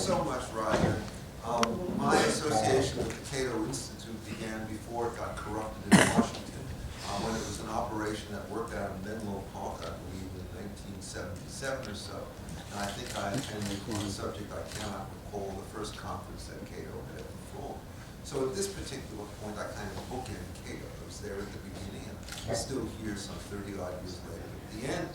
so much, Roger. My association with the Cato Institute began before it got corrupted in Washington, when it was an operation that worked out in Menlo Park, I believe, in 1977 or so. And I think I attended on a subject I cannot recall, the first conference that Cato had ever formed. So at this particular point, I kind of bookend Cato. I was there at the beginning, and I'm still here some 30-odd years later at the end.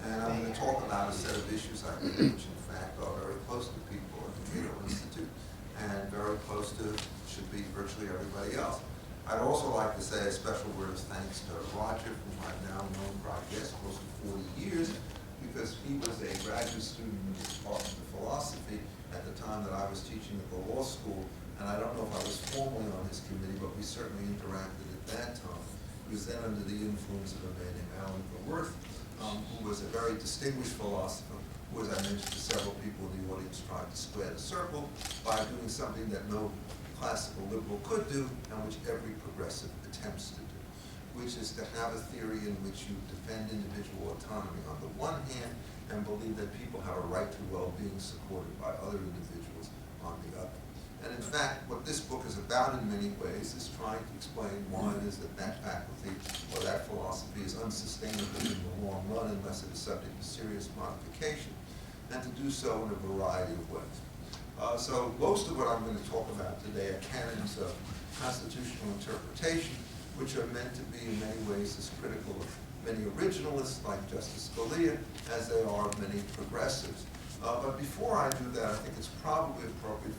And I'm going to talk about a set of issues I think which, in fact, are very close to people at the Cato Institute, and very close to, should be, virtually everybody else. I'd also like to say a special word of thanks to Roger, whom I've now known for, I guess, close to 40 years, because he was a graduate student in the Department of Philosophy at the time that I was teaching at the law school. And I don't know if I was formally on his committee, but we certainly interacted at that time. He was then under the influence of a man named Alan Worth, who was a very distinguished philosopher, who, as I mentioned to several people in the audience, tried to square the circle by doing something that no classical liberal could do, and which every progressive attempts to do, which is to have a theory in which you defend individual autonomy on the one hand, and believe that people have a right to well-being supported by other individuals on the other. And in fact, what this book is about in many ways is trying to explain why it is that that faculty or that philosophy is unsustainable in the long run unless it is subject to serious modification, and to do so in a variety of ways. So most of what I'm going to talk about today are canons of constitutional interpretation, which are meant to be in many ways as critical of many originalists like Justice Scalia as they are of many progressives. But before I do that, I think it's probably appropriate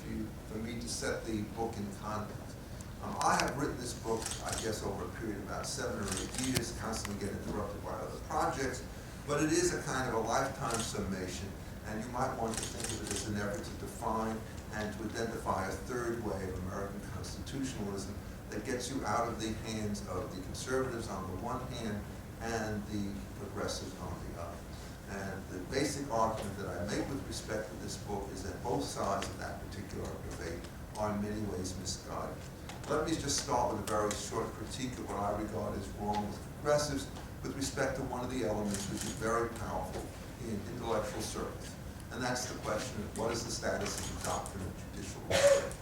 for me to set the book in context. I have written this book, I guess, over a period of about 7 or 8 years, constantly get interrupted by other projects, but it is a kind of a lifetime summation, and you might want to think of it as an effort to define and to identify a third way of American constitutionalism that gets you out of the hands of the conservatives on the one hand and the progressives on the other. And the basic argument that I make with respect to this book is that both sides of that particular debate are in many ways misguided. Let me just start with a very short critique of what I regard as wrong with progressives with respect to one of the elements which is very powerful in intellectual circles. And that's the question of what is the status of the doctrine of judicial restraint.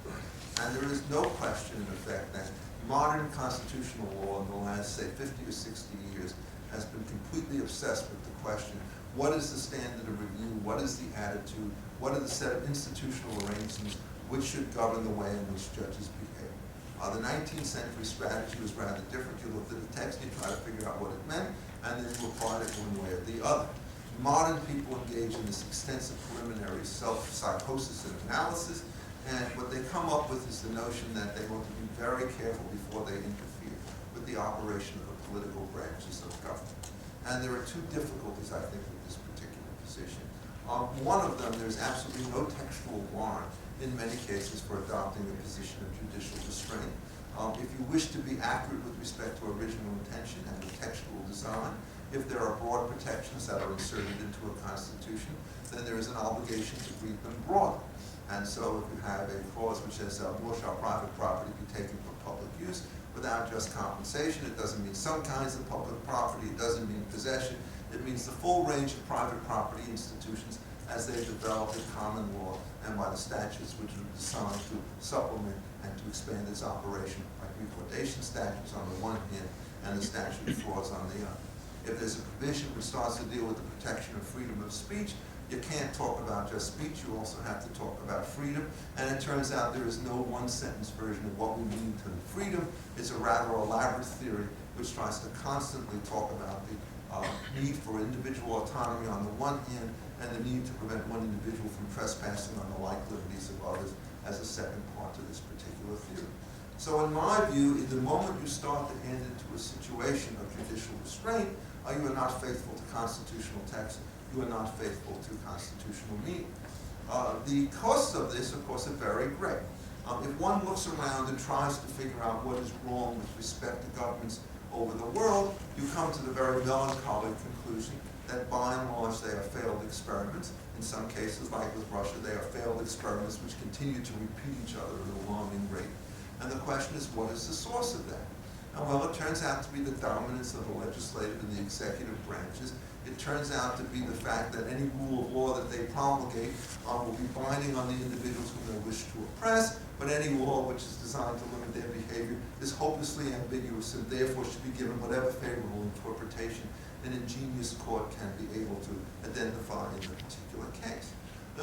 And there is no question, in effect, that modern constitutional law in the last, say, 50 or 60 years has been completely obsessed with the question, what is the standard of review? What is the attitude? What are the set of institutional arrangements which should govern the way in which judges behave? The 19th century strategy was rather different. You looked at the text, you tried to figure out what it meant, and then you applied it one way or the other. Modern people engage in this extensive preliminary self-psychosis and analysis, and what they come up with is the notion that they want to be very careful before they interfere with the operation of the political branches of government. And there are two difficulties, I think, with this particular position. One of them, there's absolutely no textual warrant in many cases for adopting a position of judicial restraint. If you wish to be accurate with respect to original intention and the textual design, if there are broad protections that are inserted into a constitution, then there is an obligation to read them broadly. And so if you have a clause which says, nor shall private property be taken for public use without just compensation, it doesn't mean some kinds of public property, it doesn't mean possession, it means the full range of private property institutions as they develop in common law and by the statutes which are designed to supplement and to expand its operation, like recordation statutes on the one hand and the statute of frauds on the other. If there's a provision which starts to deal with the protection of freedom of speech, you can't talk about just speech, you also have to talk about freedom. And it turns out there is no one-sentence version of what we mean to freedom. It's a rather elaborate theory which tries to constantly talk about the need for individual autonomy on the one hand and the need to prevent one individual from trespassing on the like liberties of others as a second part to this particular theory. So in my view, in the moment you start to end into a situation of judicial restraint, you are not faithful to constitutional text, you are not faithful to constitutional meaning. The costs of this, of course, are very great. If one looks around and tries to figure out what is wrong with respect to governments over the world, you come to the very melancholy conclusion that by and large they are failed experiments. In some cases, like with Russia, they are failed experiments which continue to repeat each other at an alarming rate. And the question is, what is the source of that? And well, it turns out to be the dominance of the legislative and the executive branches it turns out to be the fact that any rule of law that they promulgate will be binding on the individuals whom they wish to oppress, but any law which is designed to limit their behavior is hopelessly ambiguous and therefore should be given whatever favorable interpretation an ingenious court can be able to identify in a particular case.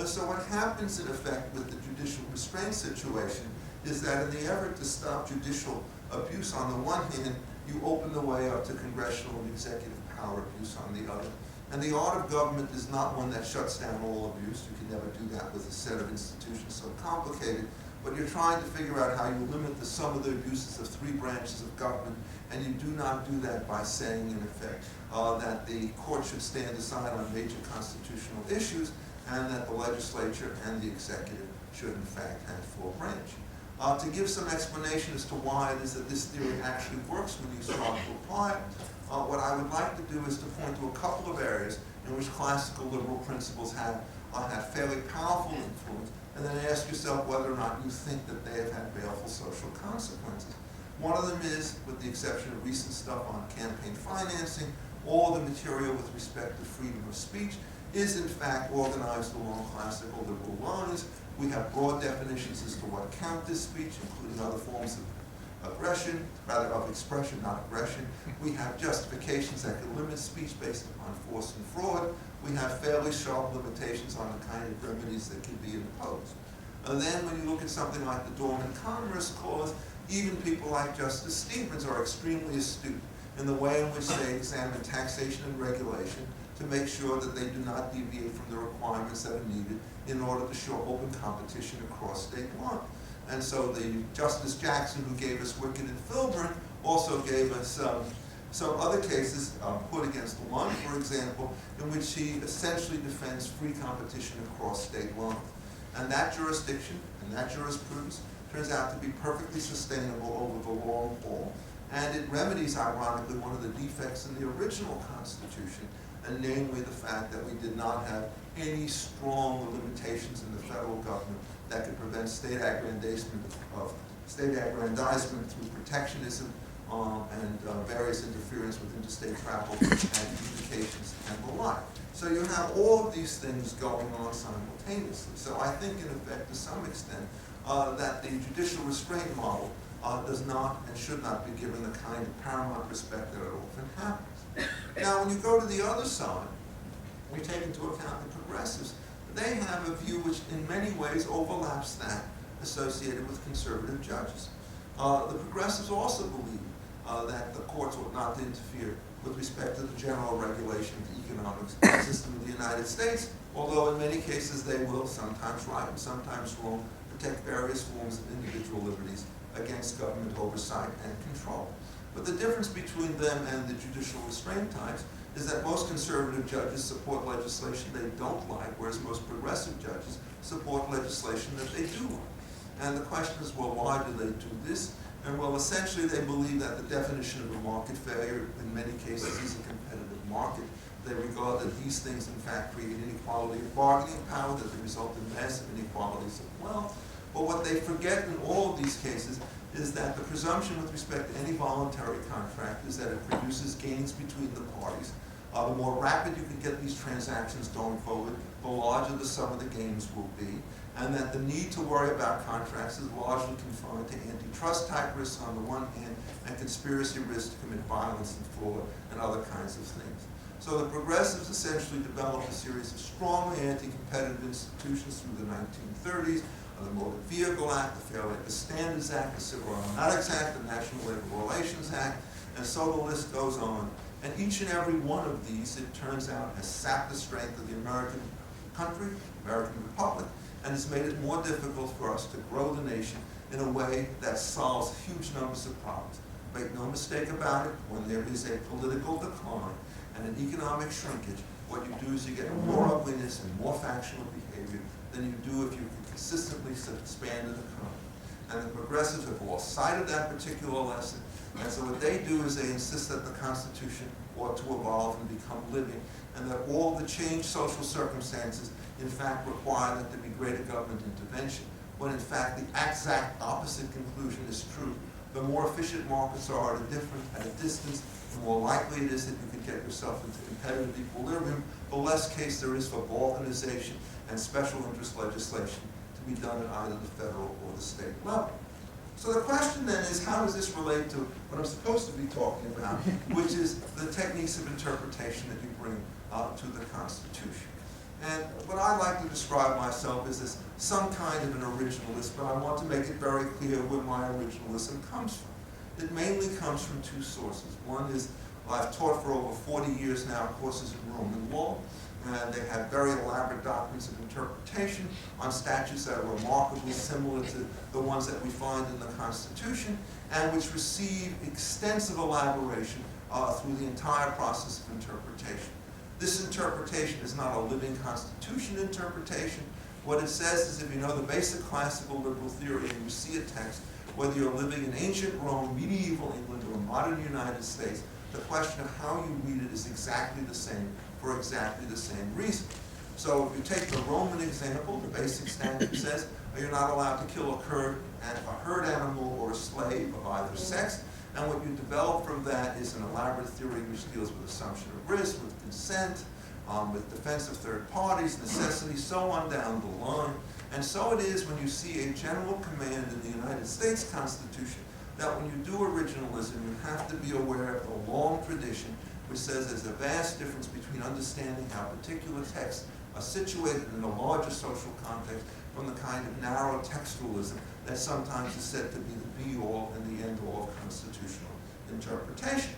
So what happens in effect with the judicial restraint situation is that in the effort to stop judicial abuse on the one hand, you open the way up to congressional and executive power abuse on the other. And the art of government is not one that shuts down all abuse. You can never do that with a set of institutions so complicated. But you're trying to figure out how you limit the sum of the abuses of three branches of government, and you do not do that by saying, in effect, that the court should stand aside on major constitutional issues, and that the legislature and the executive should, in fact, have full branch. To give some explanation as to why it is that this theory actually works when you start to apply it, what I would like to do is to point to a couple of areas in which classical liberal principles have fairly powerful influence, and then ask yourself whether or not you think that they have had baleful social consequences. One of them is, with the exception of recent stuff on campaign financing, all the material with respect to freedom of speech is in fact organized along classical liberal lines. We have broad definitions as to what count as speech, including other forms of aggression, rather of expression, not aggression. We have justifications that can limit speech based upon force and fraud. We have fairly sharp limitations on the kind of remedies that can be imposed. And then when you look at something like the Dormant Commerce Clause, even people like Justice Stevens are extremely astute in the way in which they examine taxation and regulation to make sure that they do not deviate from the requirements that are needed in order to show open competition across state lines. And so the Justice Jackson, who gave us Wicked and Filburn, also gave us some other cases, Hood against Lund, for example, in which he essentially defends free competition across state lines. And that jurisdiction and that jurisprudence turns out to be perfectly sustainable over the long haul. And it remedies, ironically, one of the defects in the original Constitution, and namely the fact that we did not have any strong limitations in the federal government that could prevent state aggrandizement through protectionism and various interference with interstate travel and communications and the like. So you have all of these things going on simultaneously. So I think, in effect, to some extent, that the judicial restraint model does not and should not be given the kind of paramount respect that it often happens. Now, when you go to the other side, we take into account the progressives. They have a view which in many ways overlaps that associated with conservative judges. The progressives also believe that the courts ought not to interfere with respect to the general regulation of the economic system of the United States, although in many cases they will, sometimes right and sometimes wrong, protect various forms of individual liberties against government oversight and control. But the difference between them and the judicial restraint types is that most conservative judges support legislation they don't like, whereas most progressive judges support legislation that they do like. And the question is, well, why do they do this? And well, essentially they believe that the definition of a market failure in many cases is a competitive market. They regard that these things in fact create inequality of bargaining power, that they result in massive inequalities of wealth. But what they forget in all of these cases is that the presumption with respect to any voluntary contract is that it produces gains between the parties. The more rapid you can get these transactions going forward, the larger the sum of the gains will be, and that the need to worry about contracts is largely confined to antitrust type risks on the one hand and conspiracy risks to commit violence and fraud and other kinds of things. So the progressives essentially developed a series of strongly anti-competitive institutions through the 1930s, the Motor Vehicle Act, the Fair Labor Standards Act, the Civil Aeronautics Act, the National Labor Relations Act, and so the list goes on. And each and every one of these, it turns out, has sapped the strength of the American country, American Republic, and has made it more difficult for us to grow the nation in a way that solves huge numbers of problems. Make no mistake about it, when there is a political decline and an economic shrinkage, what you do is you get more ugliness and more factional behavior than you do if you can consistently expand an economy. And the progressives have lost sight of that particular lesson. And so what they do is they insist that the Constitution ought to evolve and become living, and that all the changed social circumstances in fact require that there be greater government intervention, when in fact the exact opposite conclusion is true. the more efficient markets are at a distance, the more likely it is that you can get yourself into competitive equilibrium, the less case there is for balkanization and special interest legislation to be done at either the federal or the state level. So the question then is, how does this relate to what I'm supposed to be talking about, which is the techniques of interpretation that you bring to the Constitution? And what I like to describe myself is as some kind of an originalist, but I want to make it very clear where my originalism comes from. It mainly comes from two sources. One is, I've taught for over 40 years now courses in Roman law, and they have very elaborate doctrines of interpretation on statutes that are remarkably similar to the ones that we find in the Constitution, and which receive extensive elaboration through the entire process of interpretation. This interpretation is not a living Constitution interpretation. What it says is, if you know the basic classical liberal theory and you see a text, whether you're living in ancient Rome, medieval England, or modern United States, the question of how you read it is exactly the same for exactly the same reason. So if you take the Roman example, the basic standard says you're not allowed to kill a herd animal or a slave of either sex, and what you develop from that is an elaborate theory which deals with assumption of risk, with consent, with defense of third parties, necessity, so on down the line. And so it is when you see a general command in the United States Constitution that when you do originalism, you have to be aware of the long tradition which says there's a vast difference between understanding how particular texts are situated in a larger social context from the kind of narrow textualism that sometimes is said to be the be-all and the end-all of constitutional interpretation.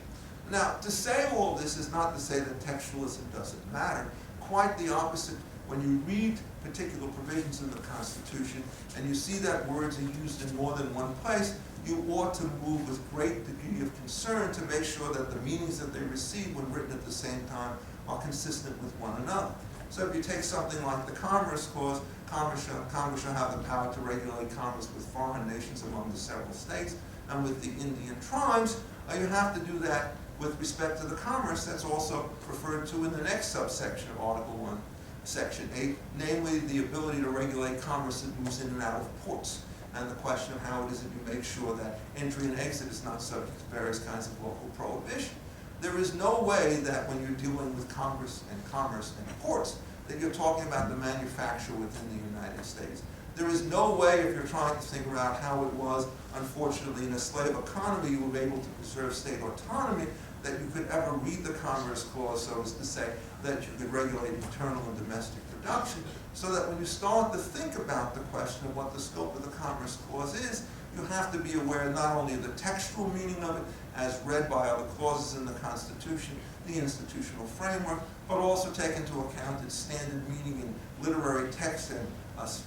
Now, to say all this is not to say that textualism doesn't matter. Quite the opposite. When you read particular provisions in the Constitution and you see that words are used in more than one place, you ought to move with great degree of concern to make sure that the meanings that they receive when written at the same time are consistent with one another. So if you take something like the Commerce Clause, Congress shall have the power to regulate commerce with foreign nations among the several states and with the Indian tribes. You have to do that with respect to the commerce that's also referred to in the next subsection of Article 1, Section 8, namely the ability to regulate commerce that moves in and out of ports, and the question of how it is that you make sure that entry and exit is not subject to various kinds of local prohibition. There is no way that when you're dealing with Congress and commerce and ports that you're talking about the manufacture within the United States. There is no way, if you're trying to figure out how it was, unfortunately, in a slave economy, you were able to preserve state autonomy, that you could ever read the Commerce Clause, so as to say that you could regulate internal and domestic production, so that when you start to think about the question of what the scope of the Commerce Clause is, you have to be aware not only of the textual meaning of it, as read by other clauses in the Constitution, the institutional framework, but also take into account its standard meaning in literary text and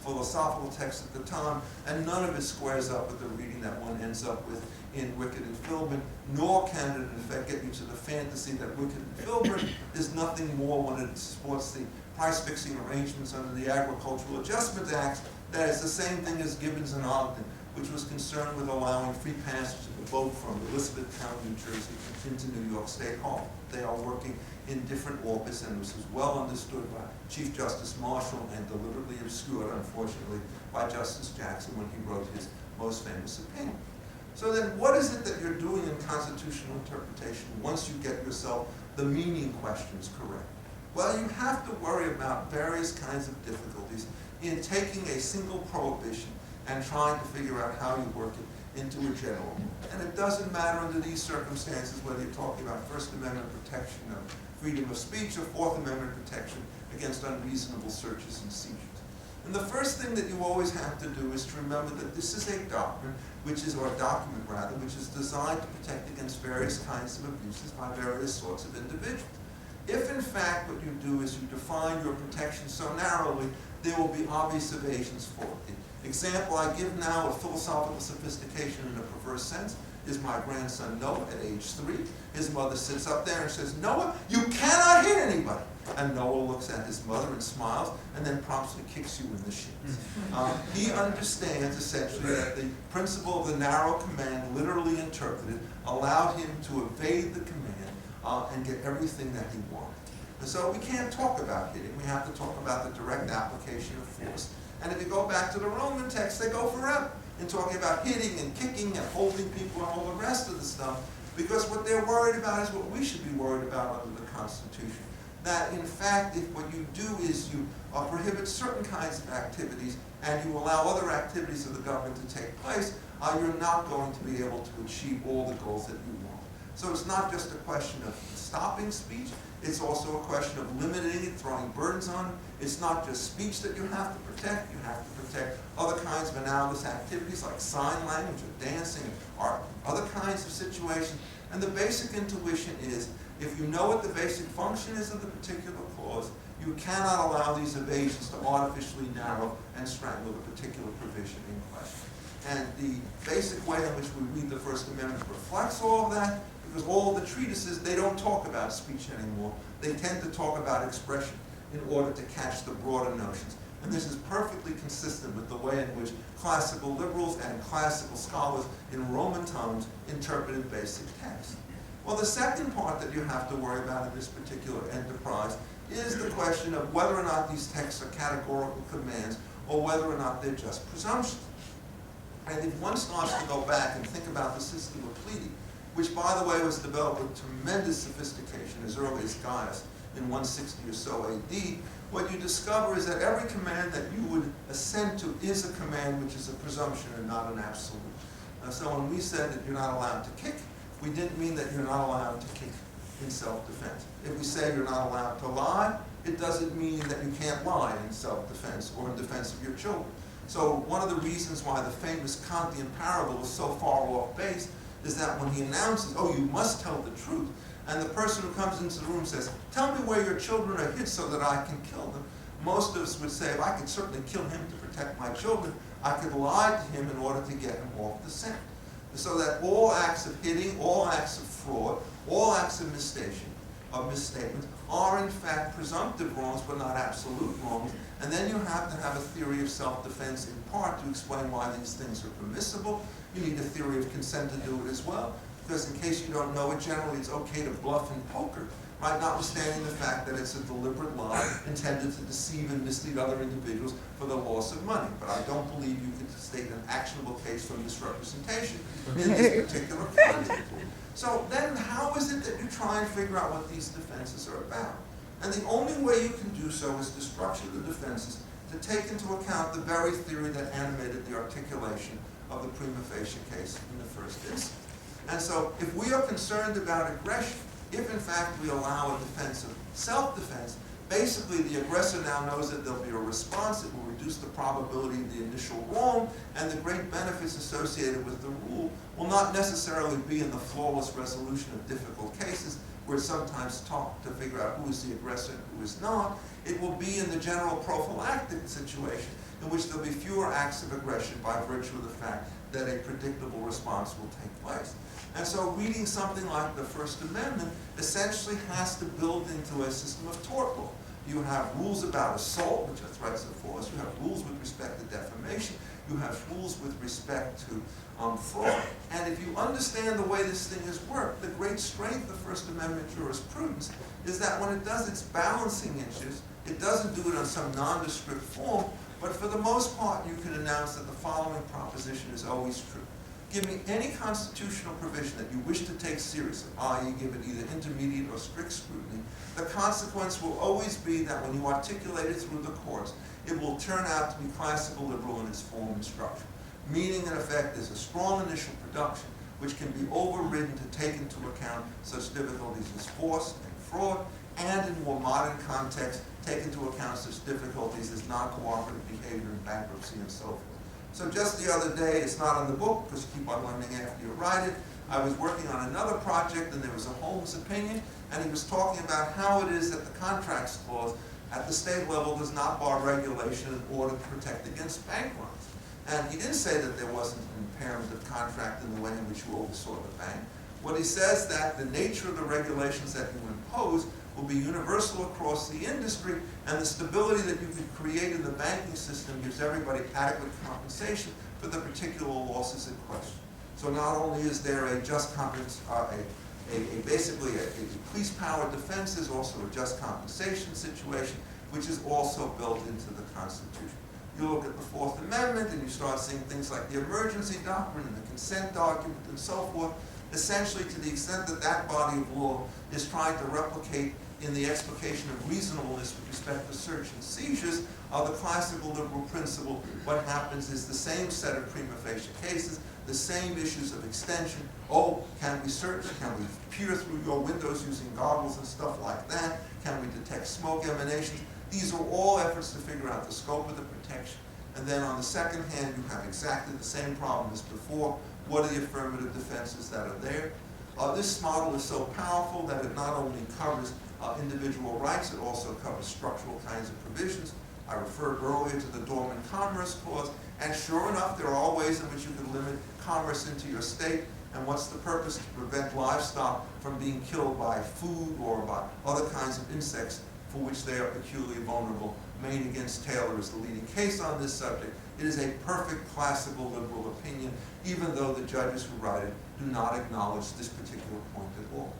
philosophical text at the time, and none of it squares up with the reading that one ends up with in Wicked and Filbert, nor can it in fact get you to the fantasy that Wicked and Filbert is nothing more when it supports the price-fixing arrangements under the Agricultural Adjustment Act. That is the same thing as Gibbons and Ogden, which was concerned with allowing free passage of the boat from Elizabethtown, New Jersey, into New York State Harbor. They are working in different orbits, and this was well understood by Chief Justice Marshall and deliberately obscured, unfortunately, by Justice Jackson when he wrote his most famous opinion. So then what is it that you're doing in constitutional interpretation once you get yourself the meaning questions correct? Well, you have to worry about various kinds of difficulties in taking a single prohibition and trying to figure out how you work it into a general. And it doesn't matter under these circumstances whether you're talking about First Amendment protection of freedom of speech or Fourth Amendment protection against unreasonable searches and seizures. And the first thing that you always have to do is to remember that this is a doctrine, or a document rather, which is designed to protect against various kinds of abuses by various sorts of individuals. If in fact what you do is you define your protection so narrowly, there will be obvious evasions for it. The example I give now of philosophical sophistication in a perverse sense is my grandson Noah at age 3. His mother sits up there and says, "Noah, you cannot hit anybody." And Noah looks at his mother and smiles and then promptly kicks you in the shins. He understands essentially that the principle of the narrow command, literally interpreted, allowed him to evade the command and get everything that he wanted. And so we can't talk about hitting. We have to talk about the direct application of force. And if you go back to the Roman text, they go forever. in talking about hitting and kicking and holding people and all the rest of the stuff, because what they're worried about is what we should be worried about under the Constitution. That in fact, if what you do is you prohibit certain kinds of activities and you allow other activities of the government to take place, you're not going to be able to achieve all the goals that you want. So it's not just a question of stopping speech, it's also a question of limiting it, throwing burdens on it. It's not just speech that you have to protect other kinds of analogous activities like sign language or dancing or other kinds of situations. And the basic intuition is, if you know what the basic function is of the particular clause, you cannot allow these evasions to artificially narrow and strangle the particular provision in question. And the basic way in which we read the First Amendment reflects all of that, because all the treatises, they don't talk about speech anymore. They tend to talk about expression in order to catch the broader notions. And this is perfectly consistent with the way in which classical liberals and classical scholars in Roman times interpreted basic text. Well, the second part that you have to worry about in this particular enterprise is the question of whether or not these texts are categorical commands or whether or not they're just presumptions. And if one starts to go back and think about the system of pleading, which, by the way, was developed with tremendous sophistication as early as Gaius in 160 or so AD, what you discover is that every command that you would assent to is a command which is a presumption and not an absolute. So when we said that you're not allowed to kick, we didn't mean that you're not allowed to kick in self-defense. If we say you're not allowed to lie, it doesn't mean that you can't lie in self-defense or in defense of your children. So one of the reasons why the famous Kantian parable is so far off base is that when he announces, oh, you must tell the truth, and the person who comes into the room says, tell me where your children are hid so that I can kill them, most of us would say, if I could certainly kill him to protect my children, I could lie to him in order to get him off the scent. So that all acts of hitting, all acts of fraud, all acts of misstatement are in fact presumptive wrongs but not absolute wrongs. And then you have to have a theory of self-defense in part to explain why these things are permissible. You need a theory of consent to do it as well, because in case you don't know it, generally it's okay to bluff in poker, right? Notwithstanding the fact that it's a deliberate lie intended to deceive and mislead other individuals for the loss of money. But I don't believe you can state an actionable case for misrepresentation in this particular context. So then how is it that you try and figure out what these defenses are about? And the only way you can do so is to structure the defenses to take into account the very theory that animated the articulation of the prima facie case in the first instance. And so if we are concerned about aggression, if in fact we allow a defense of self-defense, basically the aggressor now knows that there'll be a response, it will reduce the probability of the initial wrong, and the great benefits associated with the rule will not necessarily be in the flawless resolution of difficult cases, where it's sometimes taught to figure out who is the aggressor and who is not. It will be in the general prophylactic situation, in which there'll be fewer acts of aggression by virtue of the fact that a predictable response will take place. And so reading something like the First Amendment essentially has to build into a system of tort law. You have rules about assault, which are threats of force. You have rules with respect to defamation. You have rules with respect to fraud. And if you understand the way this thing has worked, the great strength of First Amendment jurisprudence is that when it does its balancing issues, it doesn't do it on some nondescript form, but for the most part, you can announce that the following proposition is always true. Give me any constitutional provision that you wish to take seriously, i.e. give it either intermediate or strict scrutiny. The consequence will always be that when you articulate it through the courts, it will turn out to be classical liberal in its form and structure. Meaning, in effect, there's a strong initial production which can be overridden to take into account such difficulties as force and fraud, and in more modern context, take into account such difficulties as non-cooperative behavior in bankruptcy and so forth. So just the other day, it's not on the book because you keep on learning after you write it, I was working on another project and there was a Holmes opinion, and he was talking about how it is that the contracts clause at the state level does not bar regulation in order to protect against bank runs. And he didn't say that there wasn't an impairment of contract in the way in which you oversaw the bank. What he says that the nature of the regulations that you impose will be universal across the industry, and the stability that you can create in the banking system gives everybody adequate compensation for the particular losses in question. So not only is there a just basically a police power defense, there's also a just compensation situation, which is also built into the Constitution. You look at the Fourth Amendment and you start seeing things like the emergency doctrine and the consent argument and so forth. Essentially, to the extent that that body of law is trying to replicate in the explication of reasonableness with respect to search and seizures, the classical liberal principle, what happens is the same set of prima facie cases, the same issues of extension. Oh, can we search? Can we peer through your windows using goggles and stuff like that? Can we detect smoke emanations? These are all efforts to figure out the scope of the protection. And then on the second hand, you have exactly the same problem as before. What are the affirmative defenses that are there? This model is so powerful that it not only covers individual rights, it also covers structural kinds of provisions. I referred earlier to the Dormant Commerce Clause, and sure enough, there are ways in which you can limit commerce into your state. And what's the purpose? To prevent livestock from being killed by food or by other kinds of insects for which they are peculiarly vulnerable. Maine against Taylor is the leading case on this subject. It is a perfect classical liberal opinion, even though the judges who write it do not acknowledge this particular point at all.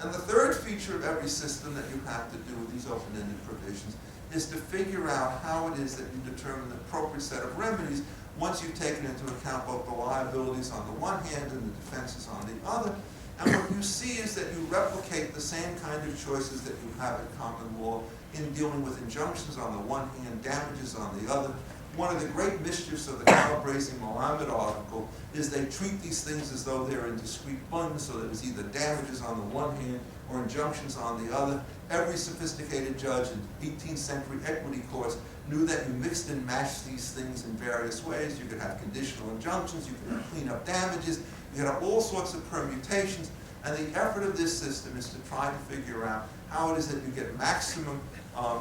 And the third feature of every system that you have to do with these open-ended provisions is to figure out how it is that you determine the appropriate set of remedies once you've taken into account both the liabilities on the one hand and the defenses on the other. And what you see is that you replicate the same kind of choices that you have in common law in dealing with injunctions on the one hand, damages on the other. One of the great mischiefs of the Calabresi Mohammed article is they treat these things as though they're in discrete bundles, so that it's either damages on the one hand or injunctions on the other. Every sophisticated judge in 18th century equity courts knew that you mixed and matched these things in various ways. You could have conditional injunctions, you could have clean-up damages, you could have all sorts of permutations, and the effort of this system is to try to figure out how it is that you get maximum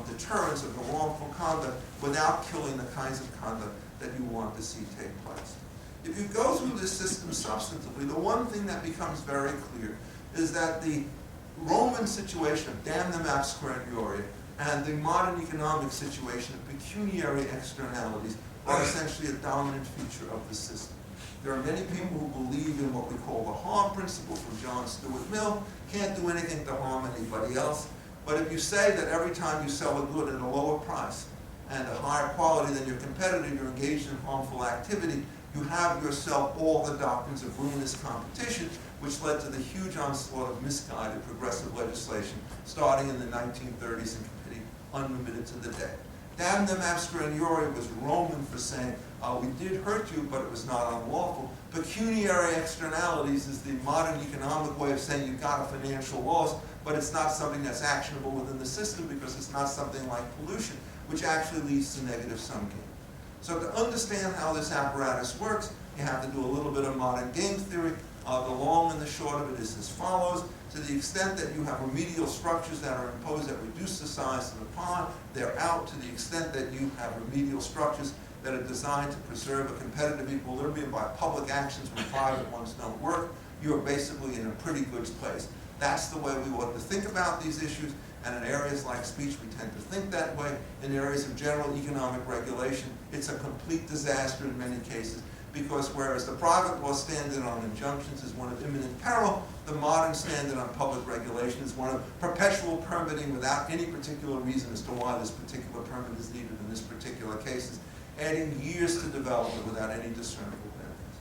deterrence of the wrongful conduct without killing the kinds of conduct that you want to see take place. If you go through this system substantively, the one thing that becomes very clear is that the Roman situation of damnum absquarantiore and the modern economic situation of pecuniary externalities are essentially a dominant feature of the system. There are many people who believe in what we call the harm principle from John Stuart Mill, can't do anything to harm anybody else. But if you say that every time you sell a good at a lower price and a higher quality than your competitor, you're engaged in harmful activity, you have yourself all the doctrines of ruinous competition, which led to the huge onslaught of misguided progressive legislation starting in the 1930s and continuing unlimited to the day. Damnum absquarantiore was Roman for saying, we did hurt you, but it was not unlawful. Pecuniary externalities is the modern economic way of saying you got a financial loss, but it's not something that's actionable within the system because it's not something like pollution, which actually leads to negative sum gain. So to understand how this apparatus works, you have to do a little bit of modern game theory. The long and the short of it is as follows. To the extent that you have remedial structures that are imposed that reduce the size of the pond, they're out. To the extent that you have remedial structures that are designed to preserve a competitive equilibrium by public actions when private ones don't work, you're basically in a pretty good place. That's the way we ought to think about these issues, and in areas like speech we tend to think that way. In areas of general economic regulation, it's a complete disaster in many cases, because whereas the private law standard on injunctions is one of imminent peril, the modern standard on public regulation is one of perpetual permitting without any particular reason as to why this particular permit is needed in this particular case, adding years to development without any discernible benefits.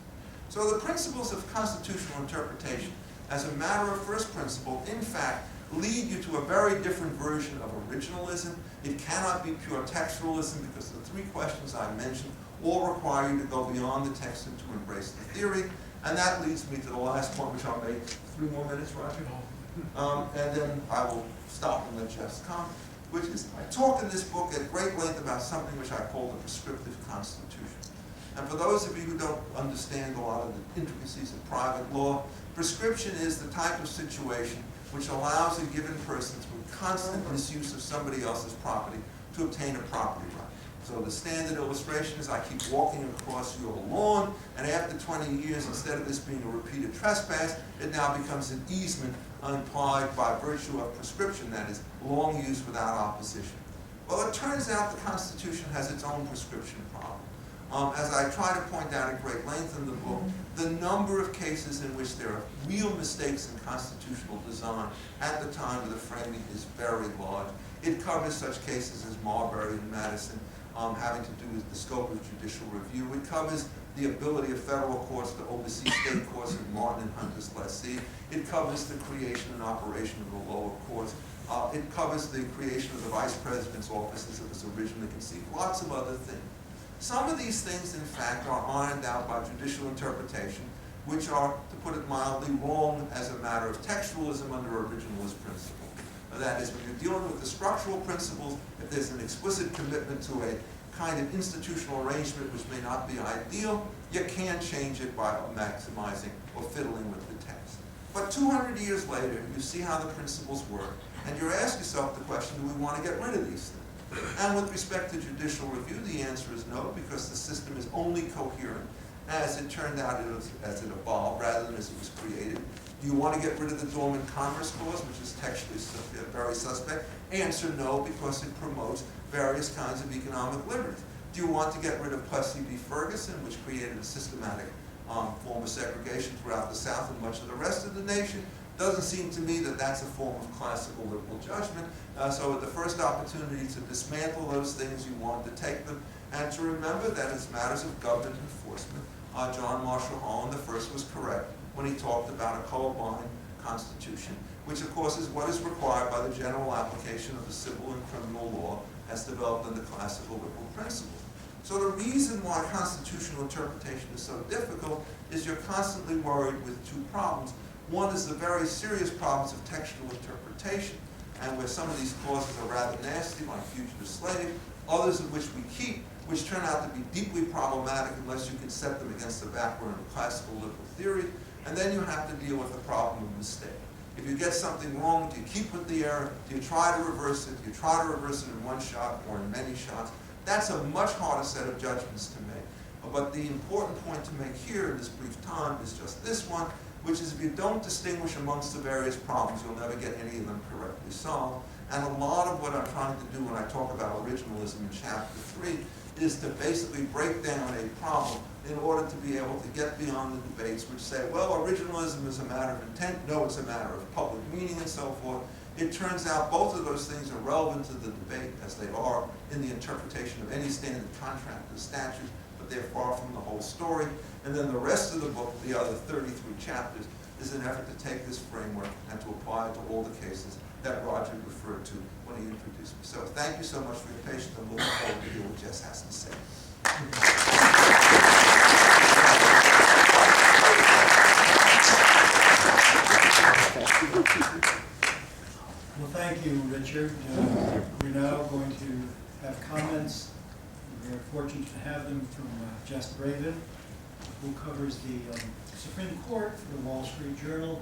So the principles of constitutional interpretation, as a matter of first principle, in fact, lead you to a very different version of originalism. It cannot be pure textualism because the three questions I mentioned all require you to go beyond the text and to embrace the theory. And that leads me to the last point, which I'll make 3 more minutes, Roger. And then I will stop and let Jeff comment, which is, I talk in this book at great length about something which I call the prescriptive constitution. And for those of you who don't understand a lot of the intricacies of private law, prescription is the type of situation which allows a given person through constant misuse of somebody else's property to obtain a property right. So the standard illustration is I keep walking across your lawn, and after 20 years, instead of this being a repeated trespass, it now becomes an easement implied by virtue of prescription, that is, long use without opposition. Well, it turns out the Constitution has its own prescription problem. As I try to point out at great length in the book, the number of cases in which there are real mistakes in constitutional design at the time of the framing is very large. It covers such cases as Marbury and Madison, having to do with the scope of judicial review. It covers the ability of federal courts to oversee state courts in Martin and Hunter's lessee. It covers the creation and operation of the lower courts. It covers the creation of the vice president's office as it was originally conceived. Lots of other things. Some of these things, in fact, are ironed out by judicial interpretation, which are, to put it mildly, wrong as a matter of textualism under originalist principle. That is, when you're dealing with the structural principles, if there's an explicit commitment to a kind of institutional arrangement which may not be ideal, you can change it by maximizing or fiddling with the text. But 200 years later, you see how the principles work, and you ask yourself the question, do we want to get rid of these things? And with respect to judicial review, the answer is no, because the system is only coherent as it turned out as it evolved rather than as it was created. Do you want to get rid of the Dormant Commerce Clause, which is textually very suspect? Answer no, because it promotes various kinds of economic liberties. Do you want to get rid of Plessy v. Ferguson, which created a systematic form of segregation throughout the South and much of the rest of the nation? Doesn't seem to me that that's a form of classical liberal judgment. So at the first opportunity to dismantle those things, you want to take them, and to remember that as matters of government enforcement, John Marshall Holland I was correct when he talked about a colorblind constitution, which of course is what is required by the general application of the civil and criminal law as developed under classical liberal principles. So the reason why constitutional interpretation is so difficult is you're constantly worried with two problems. One is the very serious problems of textual interpretation, and where some of these clauses are rather nasty, like fugitive slave, others of which we keep, which turn out to be deeply problematic unless you can set them against the background of classical liberal theory. And then you have to deal with the problem of mistake. If you get something wrong, do you keep with the error? Do you try to reverse it? Do you try to reverse it in one shot or in many shots? That's a much harder set of judgments to make. But the important point to make here in this brief time is just this one, which is if you don't distinguish amongst the various problems, you'll never get any of them correctly solved. And a lot of what I'm trying to do when I talk about originalism in chapter 3 is to basically break down a problem in order to be able to get beyond the debates which say, well, originalism is a matter of intent, no, it's a matter of public meaning, and so forth. It turns out both of those things are relevant to the debate, as they are in the interpretation of any standard contract or statute, but they're far from the whole story. And then the rest of the book, the other 33 chapters, is an effort to take this framework and to apply it to all the cases that Roger referred to when he introduced me. So thank you so much for your patience. I'm looking forward to hear what Jess has to say. Well, thank you, Richard. We're now going to have comments. We're fortunate to have them from Jess Braven, who covers the Supreme Court for the Wall Street Journal.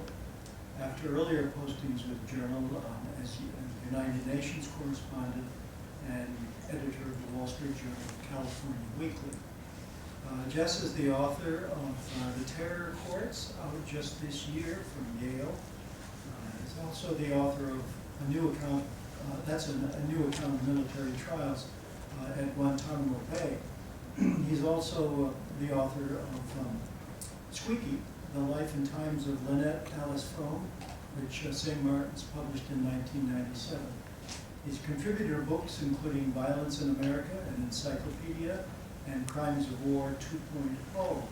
After earlier postings with the Journal as United Nations correspondent and editor of the Wall Street Journal California Weekly. Jess is the author of The Terror Courts, out just this year from Yale. He's also the author of a new account, a new account of military trials at Guantanamo Bay. He's also the author of Squeaky, The Life and Times of Lynette Alice Frome, which St. Martin's published in 1997. He's contributed to books including Violence in America, an Encyclopedia, and Crimes of War 2.0.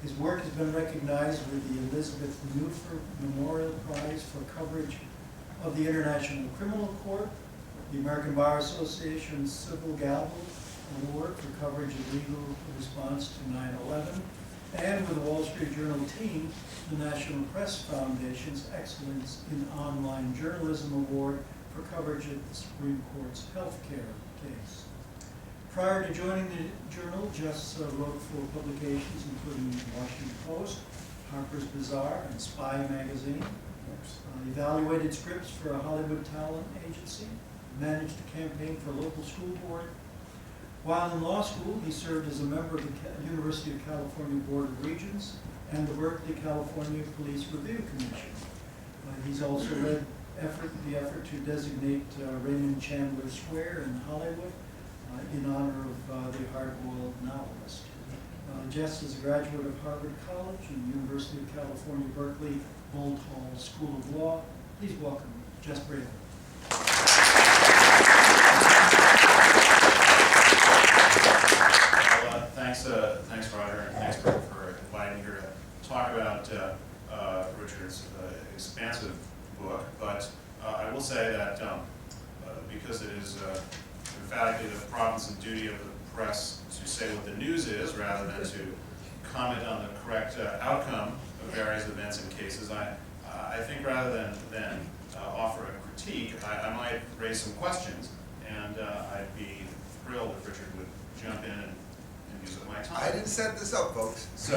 His work has been recognized with the Elizabeth Newford Memorial Prize for coverage of the International Criminal Court, the American Bar Association's Civil Gavel Award for coverage of legal response to 9/11, and with the Wall Street Journal team, the National Press Foundation's Excellence in Online Journalism Award for coverage of the Supreme Court's healthcare case. Prior to joining the Journal, Jess wrote for publications including the Washington Post, Harper's Bazaar, and Spy magazine. Evaluated scripts for a Hollywood talent agency, managed a campaign for a local school board. While in law school, he served as a member of the University of California Board of Regents and the Berkeley, California Police Review Commission. He's also led the effort to designate Raymond Chandler Square in Hollywood in honor of the hard-boiled novelist. Jess is a graduate of Harvard College and University of California, Berkeley, Bolt Hall School of Law. Please welcome Jess Braven. thanks, Roger, and thanks for inviting me here to talk about Richard's expansive book. But I will say that because it is emphatically the province and duty of the press to say what the news is rather than to comment on the correct outcome of various events and cases, I think rather than offer a critique, I might raise some questions, and I'd be thrilled if Richard would jump in and use up my time. I didn't set this up, folks. So,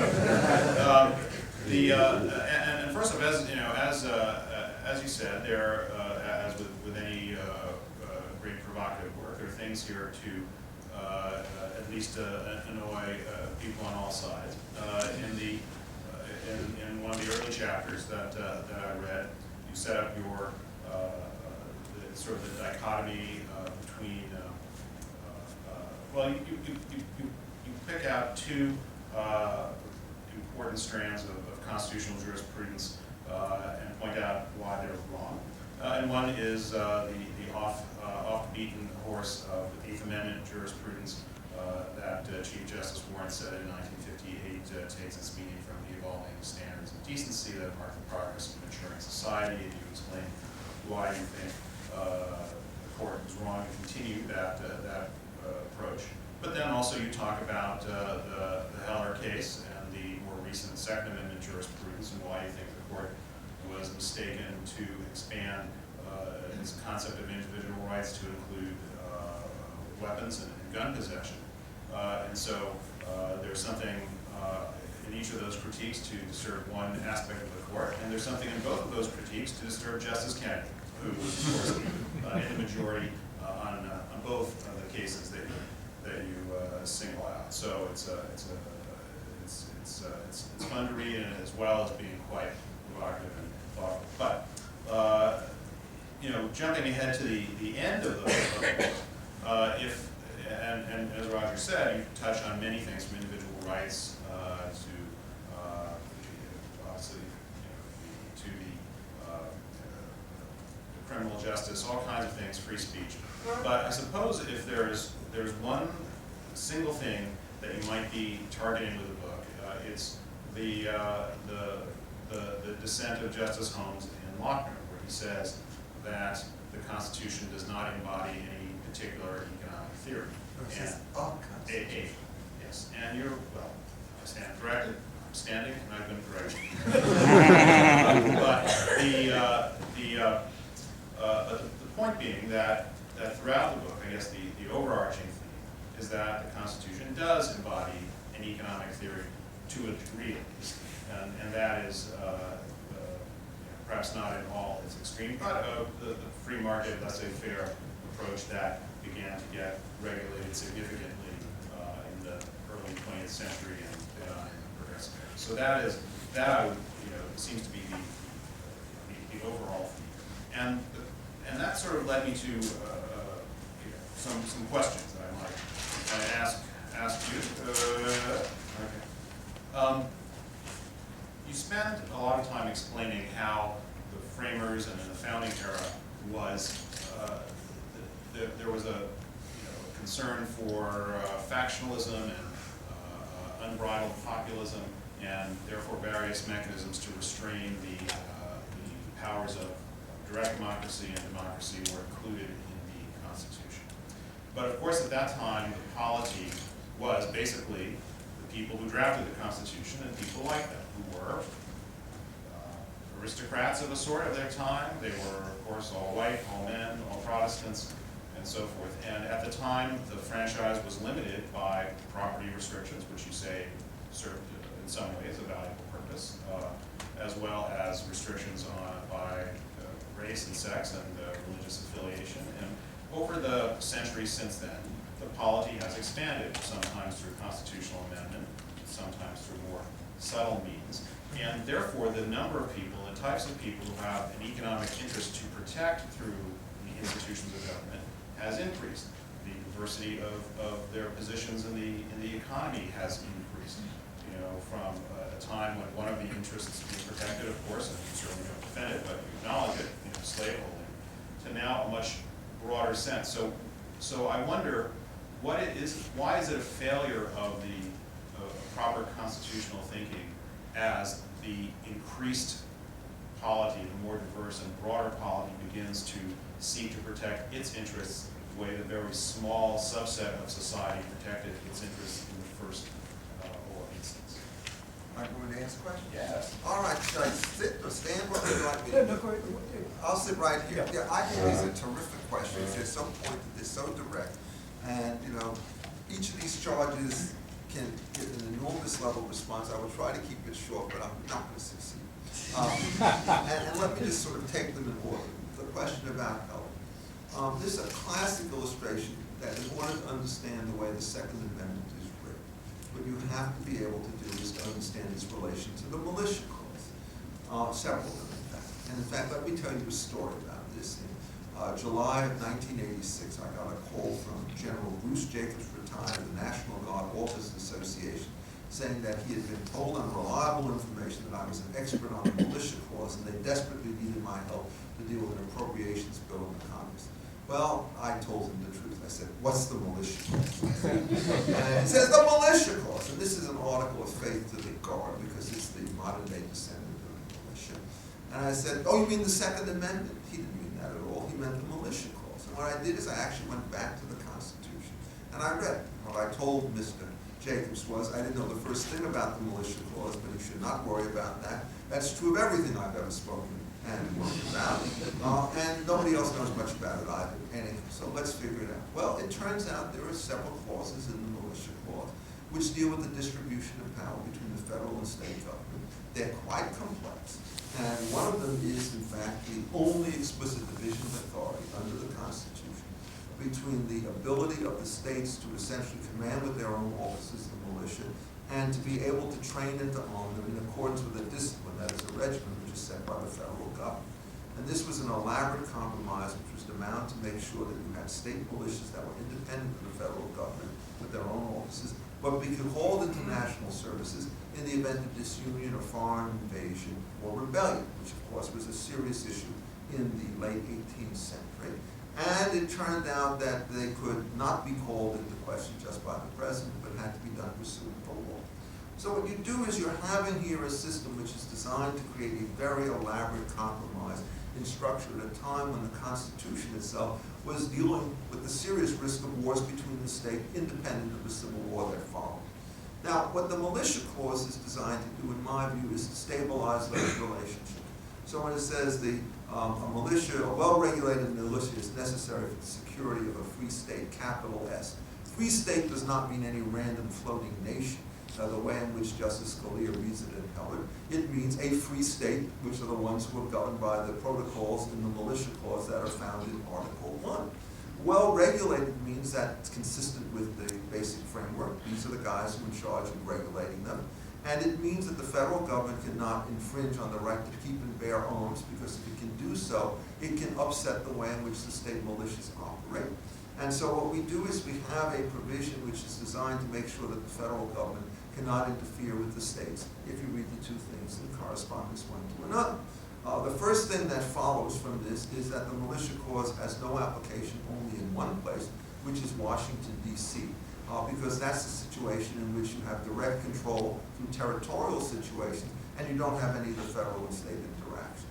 and first of all, as you know, as you said, there, as with any great provocative work, there are things here to at least annoy people on all sides. In one of the early chapters that I read, you set up your sort of the dichotomy between. Well, you pick out two important strands of constitutional jurisprudence and point out why they're wrong. And one is the off-beaten horse of the Eighth Amendment jurisprudence that Chief Justice Warren said in 1958 takes its meaning from the evolving standards of decency that mark the progress of a maturing society, and you explain why you think the court was wrong to continue that approach. But then also you talk about the Heller case and the more recent Second Amendment jurisprudence and why you think the court was mistaken to expand its concept of individual rights to include weapons and gun possession. And so there's something in each of those critiques to disturb one aspect of the court, and there's something in both of those critiques to disturb Justice Kennedy, who was, of course, in the majority on both of the cases that you single out. So it's fun to read, and as well as being quite provocative and thoughtful. But you know, jumping ahead to the end of the book, and as Roger said, you touch on many things from individual rights to obviously to the criminal justice, all kinds of things, free speech. But I suppose if there's one single thing that you might be targeting with the book, it's the dissent of Justice Holmes in Lochner, where he says that the Constitution does not embody any particular economic theory. Versus a Constitution. Yes, and you're, well, I stand corrected. I'm standing, and I've been corrected. But the point being that throughout the book, I guess the overarching theme is that the Constitution does embody an economic theory to a degree at least, and that is perhaps not in all its extreme, but the free market, laissez-faire approach that began to get regulated significantly in the early 20th century and beyond in the progressive era. So that I would, seems to be the overall theme, and that sort of led me to some questions that I might ask you. Okay. You spend a lot of time explaining how the framers and in the founding era was there was a concern for factionalism and unbridled populism, and therefore various mechanisms to restrain the powers of direct democracy and democracy were included in the Constitution. But of course, at that time, the polity was basically the people who drafted the Constitution and people like them, who were aristocrats of a sort of their time. They were, of course, all white, all men, all Protestants, and so forth. And at the time, the franchise was limited by property restrictions, which you say served in some ways a valuable purpose, as well as restrictions by race and sex and religious affiliation. And over the centuries since then, the polity has expanded, sometimes through constitutional amendment, sometimes through more subtle means. And therefore, the number of people, the types of people who have an economic interest to protect through the institutions of government has increased. The diversity of their positions in the economy has increased. From a time when one of the interests being protected, of course, and you certainly don't defend it, but you acknowledge it, slaveholding, to now a much broader sense. So I wonder why is it a failure of the broader constitutional thinking as the increased polity, the more diverse and broader polity begins to seek to protect its interests the way the very small subset of society protected its interests in the first or instance. All right, want to ask a question? Yes. All right, should I sit or stand? What would you like me Yeah, to no, do? go ahead. I'll sit right here. Yeah. Yeah, I think these are terrific questions. They're so pointed, they're so direct. And, you know, each of these charges can get an enormous level of response. I will try to keep it short, but I'm not going to succeed. And let me just sort of take them in order. The question about health. This is a classic illustration that in order to understand the way the Second Amendment is written, what you have to be able to do is to understand its relation to the militia clause. Several of them, in fact. And in fact, let me tell you a story about this. In July of 1986, I got a call from General Bruce Jacobs, retired of the National Guard Officers Association, saying that he had been told unreliable information that I was an expert on the militia clause, and they desperately needed my help to deal with an appropriations bill in the Congress. Well, I told him the truth. I said, "What's the militia clause?" And he says, "The militia clause." And this is an article of faith to the Guard because it's the modern-day descendant of the militia. And I said, "Oh, you mean the Second Amendment?" He didn't mean that at all. He meant the militia clause. And what I did is I actually went back to the Constitution and I read it. What I told Mr. Jacobs was, I didn't know the first thing about the militia clause, but he should not worry about that. That's true of everything I've ever spoken and worked about. And nobody else knows much about it either. Anyhow, so let's figure it out. Well, it turns out there are several clauses in the militia clause which deal with the distribution of power between the federal and state government. They're quite complex. And one of them is, in fact, the only explicit division of authority under the Constitution between the ability of the states to essentially command with their own officers the militia and to be able to train and to own them in accordance with a discipline, that is a regimen, which is set by the federal government. And this was an elaborate compromise which was designed to make sure that you had state militias that were independent of the federal government with their own officers, but be called into national services in the event of disunion or foreign invasion or rebellion, which of course was a serious issue in the late 18th century. And it turned out that they could not be called into question just by the president, but had to be done pursuant to law. So what you do is you're having here a system which is designed to create a very elaborate compromise in structure at a time when the Constitution itself was dealing with the serious risk of wars between the state independent of the Civil War that followed. Now, what the militia clause is designed to do, in my view, is to stabilize those relationships. So when it says a militia, a well-regulated militia is necessary for the security of a free state, capital S. Free state does not mean any random floating nation, the way in which Justice Scalia reads it in Heller. It means a free state, which are the ones who are governed by the protocols in the militia clause that are found in Article 1. Well-regulated means that it's consistent with the basic framework. These are the guys who are in charge of regulating them. And it means that the federal government cannot infringe on the right to keep and bear arms, because if it can do so, it can upset the way in which the state militias operate. And so what we do is we have a provision which is designed to make sure that the federal government cannot interfere with the states, if you read the two things in correspondence one to another. The first thing that follows from this is that the militia clause has no application only in one place, which is Washington, D.C., because that's the situation in which you have direct control through territorial situations, and you don't have any of the federal and state interaction.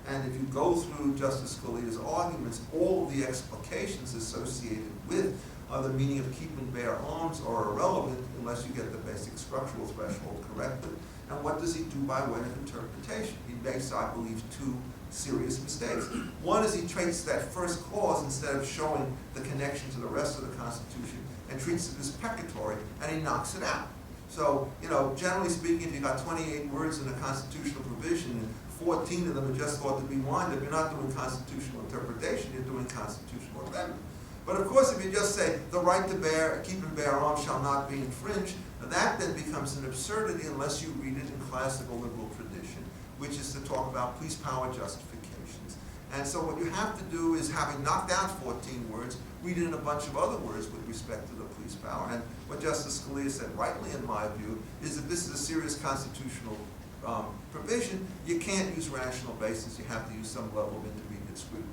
And if you go through Justice Scalia's arguments, all of the explications associated with the meaning of keep and bear arms are irrelevant unless you get the basic structural threshold correctly. And what does he do by way of interpretation? He makes, I believe, two serious mistakes. One is he treats that first clause, instead of showing the connection to the rest of the Constitution, and treats it as pecatory, and he knocks it out. So, you know, generally speaking, if you've got 28 words in a constitutional provision, and 14 of them are just thought to be wind up, you're not doing constitutional interpretation, you're doing constitutional amendment. But of course, if you just say, the right to keep and bear arms shall not be infringed, that then becomes an absurdity unless you read it in classical liberal tradition, which is to talk about police power justifications. And so what you have to do is, having knocked out 14 words, read it in a bunch of other words with respect to the police power. And what Justice Scalia said, rightly in my view, is that this is a serious constitutional provision. You can't use rational basis. You have to use some level of intermediate scrutiny.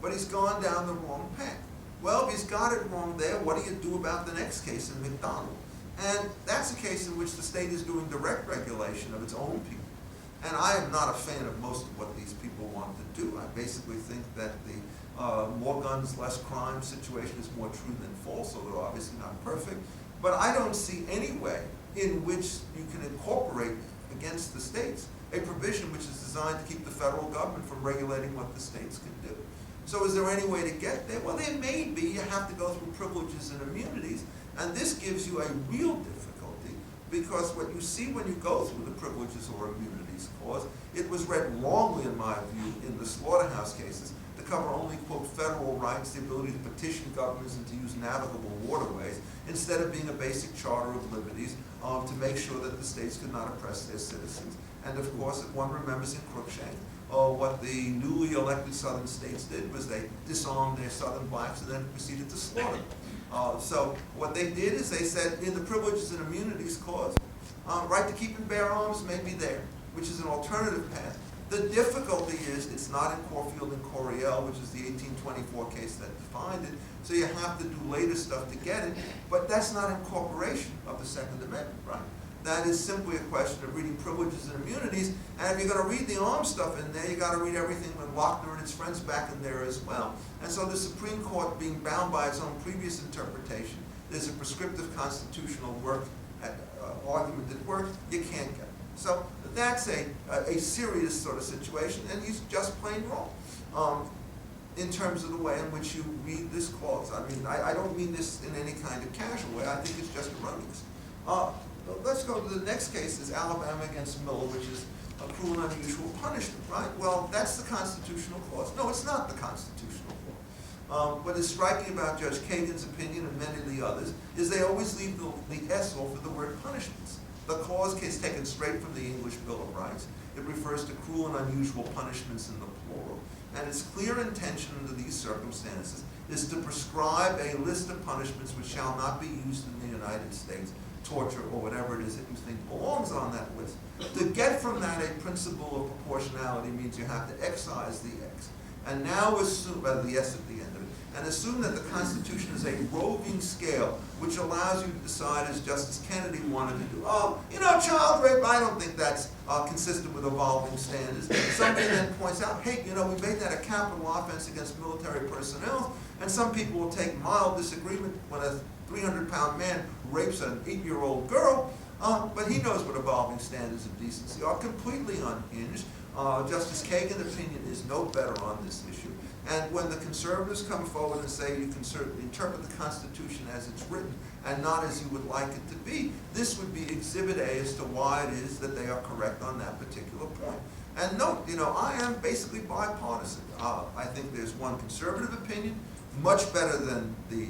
But he's gone down the wrong path. Well, if he's got it wrong there, what do you do about the next case in McDonald? And that's a case in which the state is doing direct regulation of its own people. And I am not a fan of most of what these people want to do. I basically think that the more guns, less crime situation is more true than false, although obviously not perfect. But I don't see any way in which you can incorporate against the states a provision which is designed to keep the federal government from regulating what the states can do. So is there any way to get there? Well, there may be. You have to go through privileges and immunities. And this gives you a real difficulty, because what you see when you go through the privileges or immunities clause, it was read wrongly, in my view, in the slaughterhouse cases, to cover only, quote, federal rights, the ability to petition governments and to use navigable waterways, instead of being a basic charter of liberties to make sure that the states could not oppress their citizens. And of course, if one remembers in Crookshank, what the newly elected southern states did was they disarmed their southern blacks and then proceeded to slaughter them. So what they did is they said in the privileges and immunities clause, right to keep and bear arms may be there, which is an alternative path. The difficulty is it's not in Caulfield and Coryell, which is the 1824 case that defined it, so you have to do later stuff to get it, but that's not incorporation of the Second Amendment, right? That is simply a question of reading privileges and immunities, and if you're going to read the arms stuff in there, you got to read everything with Lochner and his friends back in there as well. And so the Supreme Court, being bound by its own previous interpretation, there's a prescriptive constitutional argument that works, you can't get it. So that's a serious sort of situation, and he's just plain wrong in terms of the way in which you read this clause. I mean, I don't mean this in any kind of casual way. I think it's just erroneous. Let's go to the next case, is Alabama against Miller, which is a cruel and unusual punishment, right? Well, that's the constitutional clause. No, it's not the constitutional clause. What is striking about Judge Kagan's opinion and many of the others is they always leave the S off of the word punishments. The clause is taken straight from the English Bill of Rights. It refers to cruel and unusual punishments in the plural. And its clear intention under these circumstances is to prescribe a list of punishments which shall not be used in the United States, torture or whatever it is that you think belongs on that list. To get from that a principle of proportionality means you have to excise the X. And now assume, the S at the end of it, and assume that the Constitution is a roving scale which allows you to decide, as Justice Kennedy wanted to do, oh, you know, child rape, I don't think that's consistent with evolving standards. Somebody then points out, hey, you know, we made that a capital offense against military personnel, and some people will take mild disagreement when a 300-pound man rapes an 8-year-old girl, but he knows what evolving standards of decency are, completely unhinged. Justice Kagan's opinion is no better on this issue. And when the conservatives come forward and say you can interpret the Constitution as it's written and not as you would like it to be, this would be Exhibit A as to why it is that they are correct on that particular point. And note, you know, I am basically bipartisan. I think there's one conservative opinion, much better than the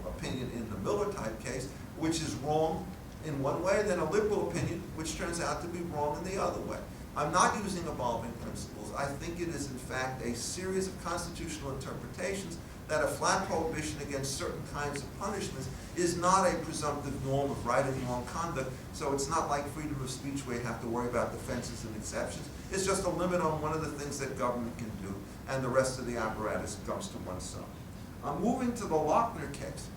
opinion in the Miller type case, which is wrong in one way, and then a liberal opinion, which turns out to be wrong in the other way. I'm not using evolving principles. I think it is, in fact, a series of constitutional interpretations that a flat prohibition against certain kinds of punishments is not a presumptive norm of right and wrong conduct, so it's not like freedom of speech where you have to worry about defenses and exceptions. It's just a limit on one of the things that government can do, and the rest of the apparatus comes to one side. Moving to the Lochner case,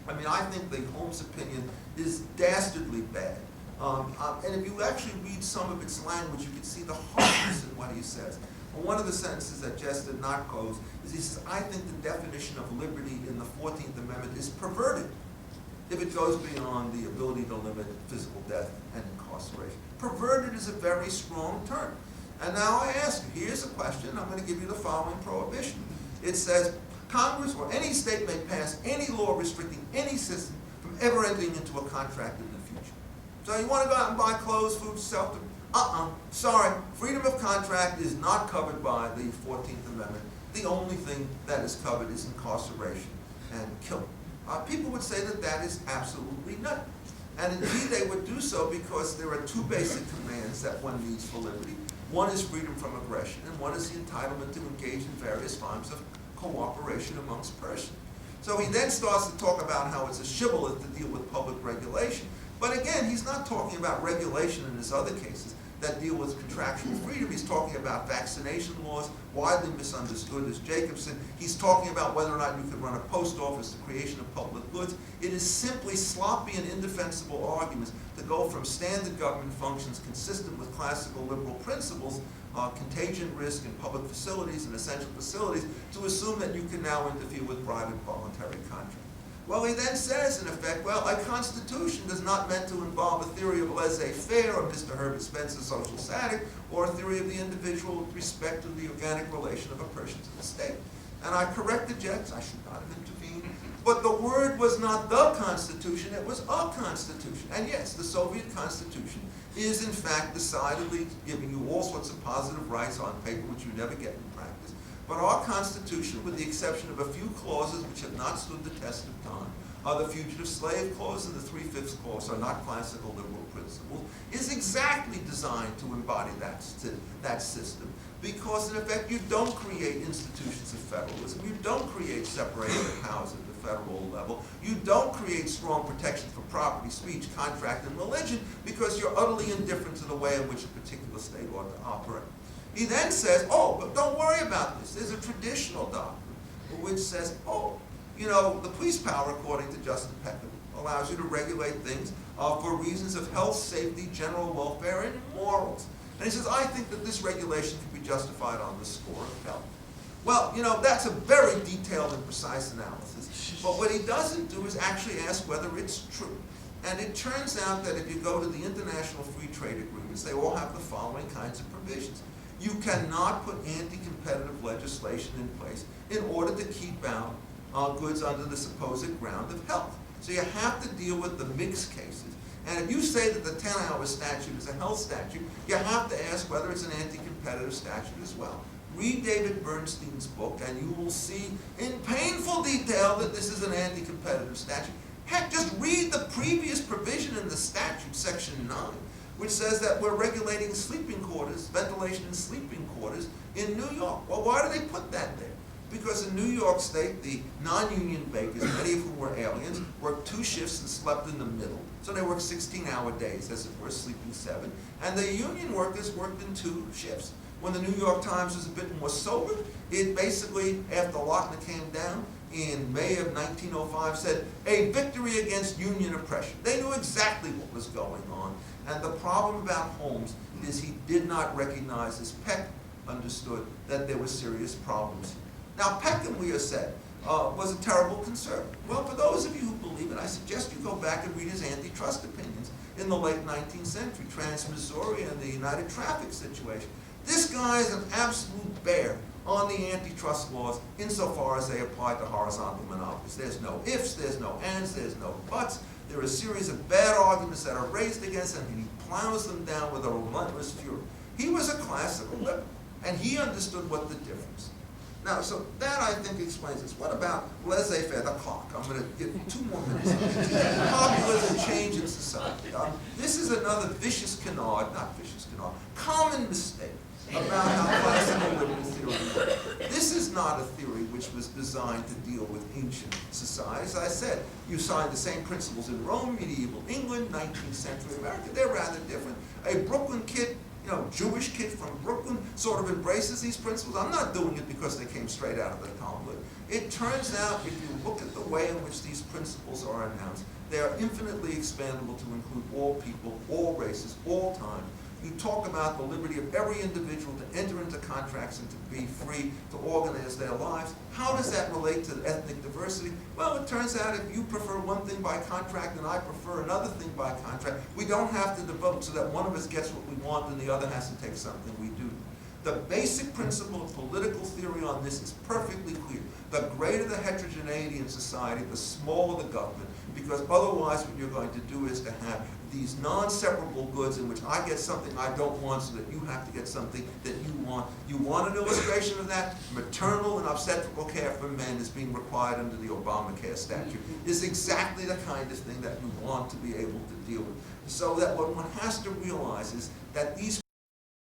I mean, I think the Holmes opinion is dastardly bad. And if you actually read some of its language, you can see the harshness in what he says. And one of the sentences that Jess did not close is he says, I think the definition of liberty in the 14th Amendment is perverted if it goes beyond the ability to limit physical death and incarceration. Perverted is a very strong term. And now I ask you, here's a question, I'm going to give you the following prohibition. It says, Congress or any state may pass any law restricting any citizen from ever entering into a contract in the future. So you want to go out and buy clothes, food, shelter? Sorry, freedom of contract is not covered by the 14th Amendment. The only thing that is covered is incarceration and killing. People would say that that is absolutely nutty. And indeed they would do so because there are two basic commands that one needs for liberty. One is freedom from aggression, and one is the entitlement to engage in various forms of cooperation amongst persons. So he then starts to talk about how it's a shibboleth to deal with public regulation. But again, he's not talking about regulation in his other cases. that deal with contractual freedom. He's talking about vaccination laws, widely misunderstood as Jacobson. He's talking about whether or not you could run a post office, the creation of public goods. It is simply sloppy and indefensible arguments to go from standard government functions consistent with classical liberal principles, contagion risk in public facilities and essential facilities, to assume that you can now interfere with private voluntary contracts. Well, he then says, in effect, well, a constitution is not meant to involve a theory of laissez-faire or Mr. Herbert Spencer's social static, or a theory of the individual with respect to the organic relation of a person to the state. And I corrected Jets, I should not have intervened, but the word was not the Constitution, it was a Constitution. And yes, the Soviet Constitution is in fact decidedly giving you all sorts of positive rights on paper, which you never get in practice. But our Constitution, with the exception of a few clauses which have not stood the test of time, the Fugitive Slave Clause and the 3/5 Clause are not classical liberal principles, is exactly designed to embody that system. Because in effect, you don't create institutions of federalism, you don't create separation of powers at the federal level, you don't create strong protection for property, speech, contract, and religion, because you're utterly indifferent to the way in which a particular state ought to operate. He then says, oh, but don't worry about this. There's a traditional doctrine which says, oh, you know, the police power, according to Justice Peckham, allows you to regulate things for reasons of health, safety, general welfare, and morals. And he says, I think that this regulation can be justified on the score of health. Well, you know, that's a very detailed and precise analysis. But what he doesn't do is actually ask whether it's true. And it turns out that if you go to the international free trade agreements, they all have the following kinds of provisions. You cannot put anti-competitive legislation in place in order to keep out goods under the supposed ground of health. So you have to deal with the mixed cases. And if you say that the 10-hour statute is a health statute, you have to ask whether it's an anti-competitive statute as well. Read David Bernstein's book, and you will see in painful detail that this is an anti-competitive statute. Heck, just read the previous provision in the statute, section 9, which says that we're regulating sleeping quarters, ventilation in sleeping quarters in New York. Well, why do they put that there? Because in New York State, the non-union bakers, many of whom were aliens, worked 2 shifts and slept in the middle. So they worked 16-hour days, as it were, sleeping 7. And the union workers worked in 2 shifts. When the New York Times was a bit more sober, it basically, after Lochner came down in May of 1905, said, a victory against union oppression. They knew exactly what was going on. And the problem about Holmes is he did not recognize, as Peck understood, that there were serious problems. Now, Peckham, we have said, was a terrible conservative. Well, for those of you who believe it, I suggest you go back and read his antitrust opinions in the late 19th century, Trans-Missouri and the United Traffic situation. This guy is an absolute bear on the antitrust laws insofar as they apply to horizontal monopolies. There's no ifs, there's no ands, there's no buts. There are a series of bad arguments that are raised against him, and he plows them down with a relentless fury. He was a classical liberal, and he understood what the difference. Now, so that, I think, explains this. What about laissez-faire, the clock? I'm going to give 2 more minutes. Populism, change in society. This is another common mistake about how classical liberal theory works. This is not a theory which was designed to deal with ancient societies. As I said, you find the same principles in Rome, medieval England, 19th century America. They're rather different. A Brooklyn kid, you know, Jewish kid from Brooklyn sort of embraces these principles. I'm not doing it because they came straight out of the Talmud. It turns out, if you look at the way in which these principles are announced, they are infinitely expandable to include all people, all races, all time. You talk about the liberty of every individual to enter into contracts and to be free to organize their lives. How does that relate to ethnic diversity? Well, it turns out if you prefer one thing by contract and I prefer another thing by contract, we don't have to devote so that one of us gets what we want and the other has to take something we do. The basic principle of political theory on this is perfectly clear. The greater the heterogeneity in society, the smaller the government, because otherwise what you're going to do is to have these non-separable goods in which I get something I don't want so that you have to get something that you want. You want an illustration of that? Maternal and obstetrical care for men is being required under the Obamacare statute. It's exactly the kind of thing that you want to be able to deal with. So that what one has to realize is that these